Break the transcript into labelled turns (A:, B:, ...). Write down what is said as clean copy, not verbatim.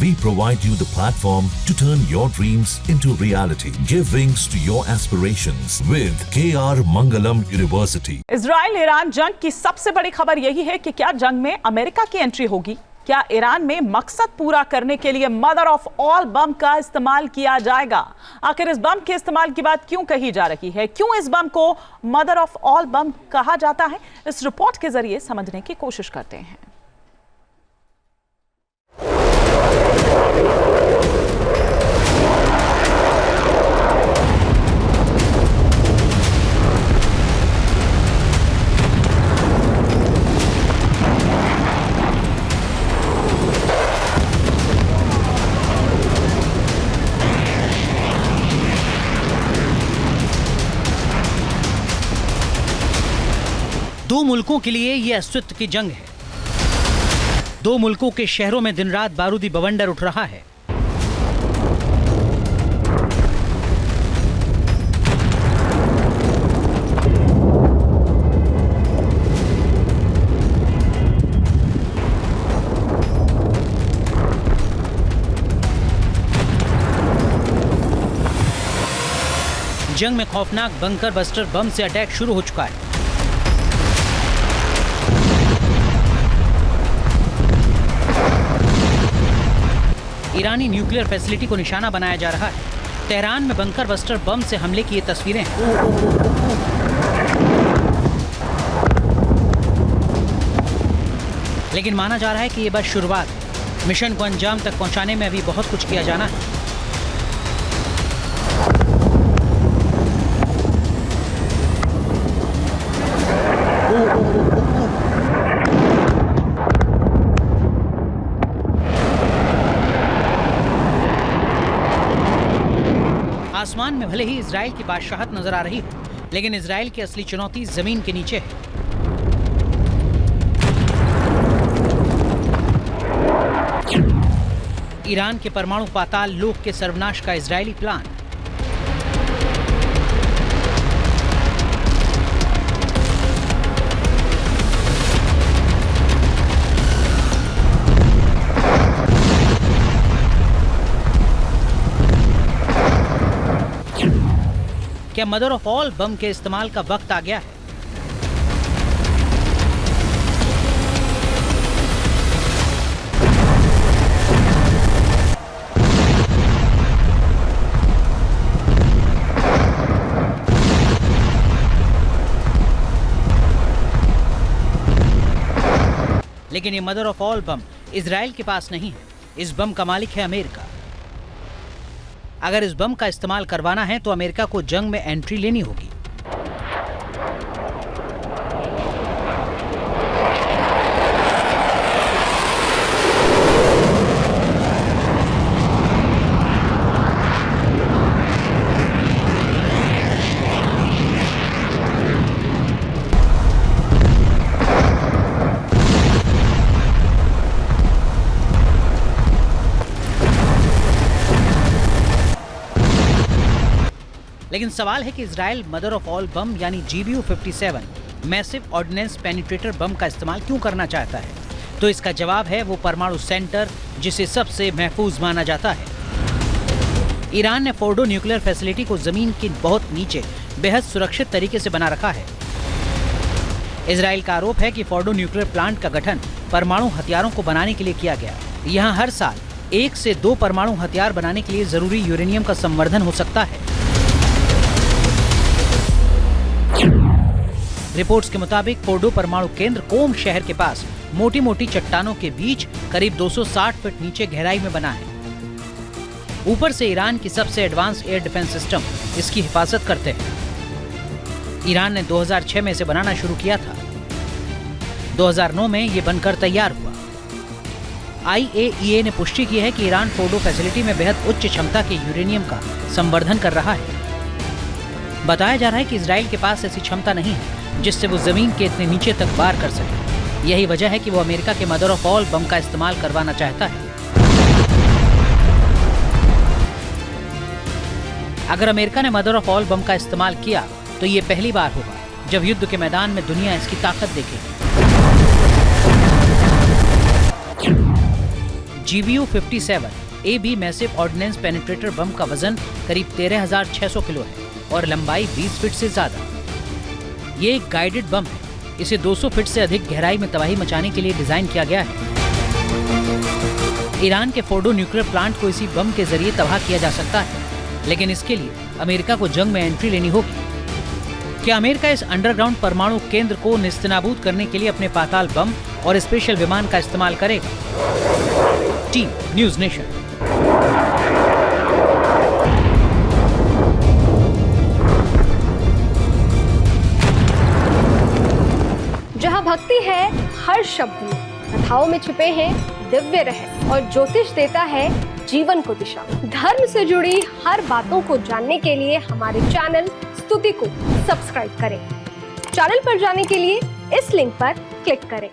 A: We provide you the platform to turn your dreams into reality. Give wings to your aspirations with KR Mangalam University.
B: Israel Iran जंग की सबसे बड़ी खबर यही है कि क्या जंग में अमेरिका की एंट्री होगी। क्या ईरान में मकसद पूरा करने के लिए मदर ऑफ ऑल बम का इस्तेमाल किया जाएगा। आखिर इस बम के इस्तेमाल की बात क्यों कही जा रही है, क्यों इस बम को मदर ऑफ ऑल बम कहा जाता है, इस रिपोर्ट के जरिए समझने की कोशिश करते हैं।
C: दो मुल्कों के लिए यह अस्तित्व की जंग है। दो मुल्कों के शहरों में दिन रात बारूदी बवंडर उठ रहा है। जंग में खौफनाक बंकर बस्टर बम से अटैक शुरू हो चुका है। ईरानी न्यूक्लियर फैसिलिटी को निशाना बनाया जा रहा है। तेहरान में बंकर बस्टर बम से हमले की ये तस्वीरें हैं। लेकिन माना जा रहा है कि ये बस शुरुआत है। मिशन को अंजाम तक पहुंचाने में अभी बहुत कुछ किया जाना है। आसमान में भले ही इजराइल की बादशाहत नजर आ रही हो, लेकिन इजराइल की असली चुनौती जमीन के नीचे है। ईरान के परमाणु पाताल लोक के सर्वनाश का इजरायली प्लान। क्या मदर ऑफ ऑल बम के इस्तेमाल का वक्त आ गया है? लेकिन ये mother of all bomb Israel के पास नहीं है। इस बम का मालिक है अमेरिका। अगर इस बम का इस्तेमाल करवाना है तो अमेरिका को जंग में एंट्री लेनी होगी। लेकिन सवाल है कि इजराइल मदर ऑफ ऑल बम यानी GBU-57 massive ordnance penetrator bomb का इस्तेमाल क्यों करना चाहता है? तो इसका जवाब है वो परमाणु सेंटर जिसे सबसे महफूज माना जाता है। ईरान ने फोर्डो न्यूक्लियर फैसिलिटी को जमीन के बहुत नीचे बेहद सुरक्षित तरीके से बना रखा है। इजराइल का आरोप है कि फोर्डो न्यूक्लियर प्लांट का गठन परमाणु हथियारों को बनाने के लिए किया गया। यहाँ हर साल 1 से 2 परमाणु हथियार बनाने के लिए जरूरी यूरेनियम का संवर्धन हो सकता है। रिपोर्ट्स के मुताबिक फोर्डो परमाणु केंद्र कोम शहर के पास मोटी मोटी चट्टानों के बीच करीब 260 फीट नीचे गहराई में बना है। ऊपर से ईरान की सबसे एडवांस एयर डिफेंस सिस्टम इसकी हिफाजत करते हैं। ईरान ने 2006 में इसे बनाना शुरू किया था। 2009 में ये बनकर तैयार हुआ। IAEA ने पुष्टि की है कि ईरान फोर्डो फैसिलिटी में बेहद उच्च क्षमता के यूरेनियम का संवर्धन कर रहा है। बताया जा रहा है कि इजराइल के पास ऐसी क्षमता नहीं है जिससे वो जमीन के इतने नीचे तक वार कर सके। यही वजह है कि वो अमेरिका के मदर ऑफ ऑल बम का इस्तेमाल करवाना चाहता है। अगर अमेरिका ने मदर ऑफ ऑल बम का इस्तेमाल किया तो ये पहली बार होगा जब युद्ध के मैदान में दुनिया इसकी ताकत देखेगी। GBU-57 AB massive ordnance penetrator bomb का वजन करीब 13,600 किलो है और लंबाई 20 फीट से ज्यादा। ये एक गाइडेड बम है। इसे 200 फीट से अधिक गहराई में तबाही मचाने के लिए डिजाइन किया गया है। ईरान के फोर्डो न्यूक्लियर प्लांट को इसी बम के जरिए तबाह किया जा सकता है, लेकिन इसके लिए अमेरिका को जंग में एंट्री लेनी होगी। क्या अमेरिका इस अंडरग्राउंड परमाणु केंद्र को निस्तेनाबूद करने के लिए अपने पाताल बम और स्पेशल विमान का इस्तेमाल करेगा? Team news nation.
D: जहाँ भक्ति है हर शब्द में, कथाओं में छुपे हैं दिव्य रहस्य और ज्योतिष देता है जीवन को दिशा। धर्म से जुड़ी हर बातों को जानने के लिए हमारे चैनल स्तुति को सब्सक्राइब करें। चैनल पर जाने के लिए इस लिंक पर क्लिक करें।